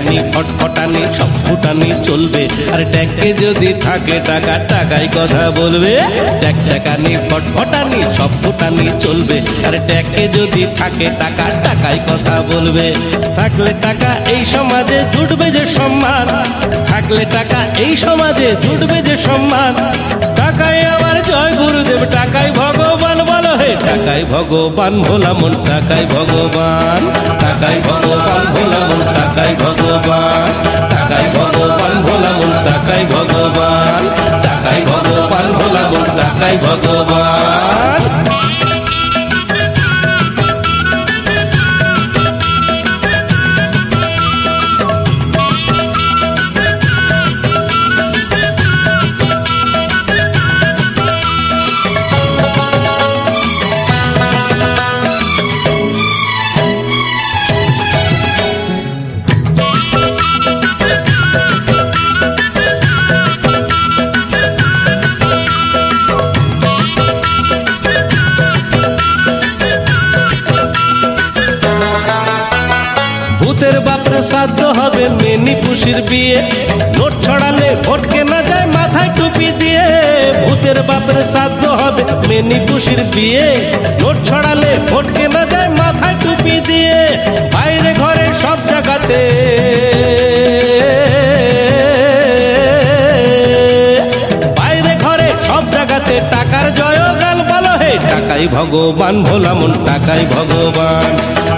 ট্যাকানি ফটফটানি সব ফুটানি চলবে, আর ট্যাকে যদি থাকে টাকা টাকাই কথা বলবে। ট্যাকানি ফটফটানি সব ফুটানি চলবে, আর ট্যাকে যদি থাকে টাকা টাকাই কথা বলবে। থাকলে টাকা এই সমাজে জুটবে যে সম্মান, থাকলে টাকা এই সমাজে জুটবে যে সম্মান। টাকাই আমার জয় গুরুদেব, টাকাই ভগবান, বলো হে টাকাই ভগবান ভোলা মন, টাকাই ভগবান, টাকাই ভগবান ভোলা মন, টাকাই ভগবান, টাকাই ভগবান ভোলা মন, টাকাই ভগবান, টাকাই ভগবান ভোলা মন, টাকাই ভগবান। ভূতের বাপরে শ্রাদ্ধ হবে মেনি পুষির বিয়ে, নোট ছড়ালে ভোট কেনা যায় মাথায় টুপি দিয়ে। ভূতের বাপরে শ্রাদ্ধ হবে মেনি পুষির বিয়ে, নোট ছড়ালে ভোট কেনা যায় মাথায় টুপি দিয়ে। বাইরে ঘরে সব জায়গাতে, বাইরে ঘরে সব জায়গাতে টাকার জয়গান, বলো হে টাকাই ভগবান ভোলা মন, টাকাই ভগবান,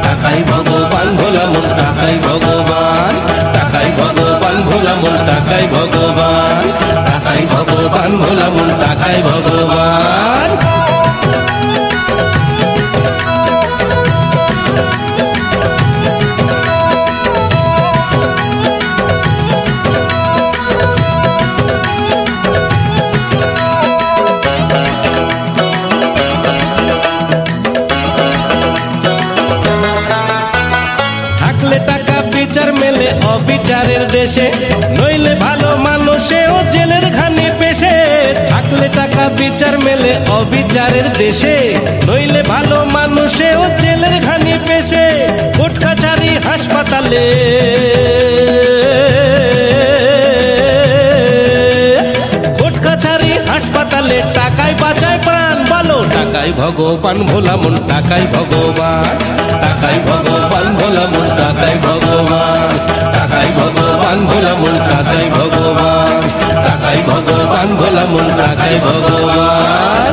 টাকাই ভগবান ভোলা মন, টাকাই ভগবান, টাকাই ভগবান ভোলা মন, টাকাই ভগবান, টাকাই ভগবান ভোলা মন, টাকাই ভগবান। টাকা বিচার মেলে অবিচারের দেশে, নইলে ভালো মানুষেও জেলের ঘানি পেশে। থাকলে টাকা বিচার মেলে অবিচারের দেশে, নইলে ভালো মানুষেও জেলের ঘানি পেশে। কোর্ট কাছারি হাসপাতালে, কোর্ট কাছারি হাসপাতালে টাকায় বাঁচায় প্রাণ, বলো টাকাই ভগবান ভোলা মন, টাকাই ভগবান, টাকাই ভগবান ভোলা মন, টাকাই ভগবান, টাকাই ভগবান ভোলা মন, টাকাই ভগবান, টাকাই ভগবান ভোলা মন, টাকাই ভগবান।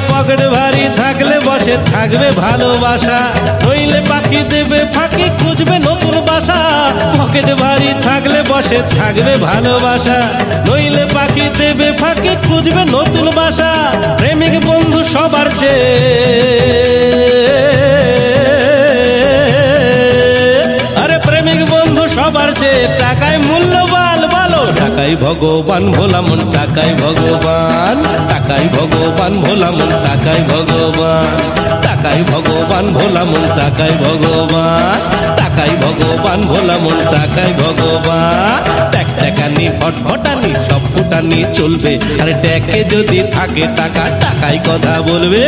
পকেট ভারী থাকলে বসে থাকবে ভালোবাসা, নইলে পাখি দেবে ফাঁকি খুঁজবে নতুন বাসা। পকেট ভারী থাকলে বসে থাকবে ভালোবাসা, নইলে পাখি দেবে ফাঁকি খুঁজবে নতুন বাসা। প্রেমিক বন্ধু সবার চেয়ে, আরে প্রেমিক বন্ধু সবার চেয়ে টাকায় মূল্যবান, বলো টাকাই ভগবান ভোলা মন, টাকাই ভগবান, টাকাই ভগবান ভোলা মন, টাকাই ভগবান, টাকাই ভগবান ভোলা মন, টাকাই ভগবান, টাকাই ভগবান ভোলা মন, টাকাই ভগবান। ট্যাকানি ফটফটানি সব ফুটানি চলবে, আর ট্যাকে যদি থাকে টাকা টাকাই কথা বলবে।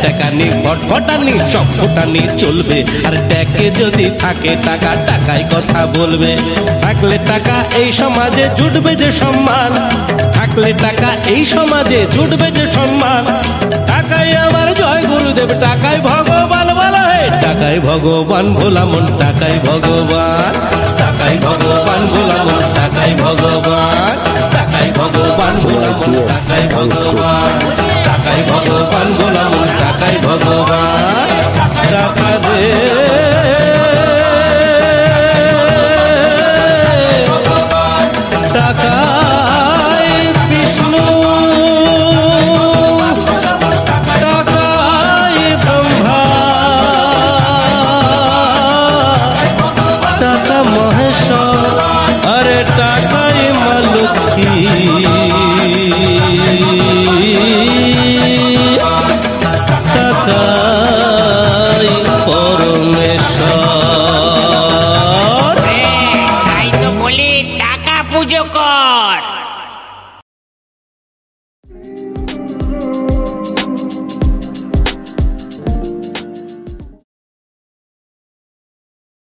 ট্যাকানি ফটফটানি সব ফুটানি চলবে, আর ট্যাকে যদি থাকে টাকা টাকাই কথা বলবে। থাকলে টাকা এই সমাজে জুটবে যে সম্মান, থাকলে টাকা এই সমাজে জুটবে যে সম্মান। টাকাই আমার জয় গুরুদেব, টাকাই ভগবান, বলো হে টাকাই ভগবান ভোলা মন, টাকাই ভগবান, টাকাই ভগবান ভোলা মন, টাকাই ভগবান, টাকাই ভগবান ভোলা মন, টাকাই ভগবান, টাকাই ভগবান ভোলা মন, টাকাই ভগবান।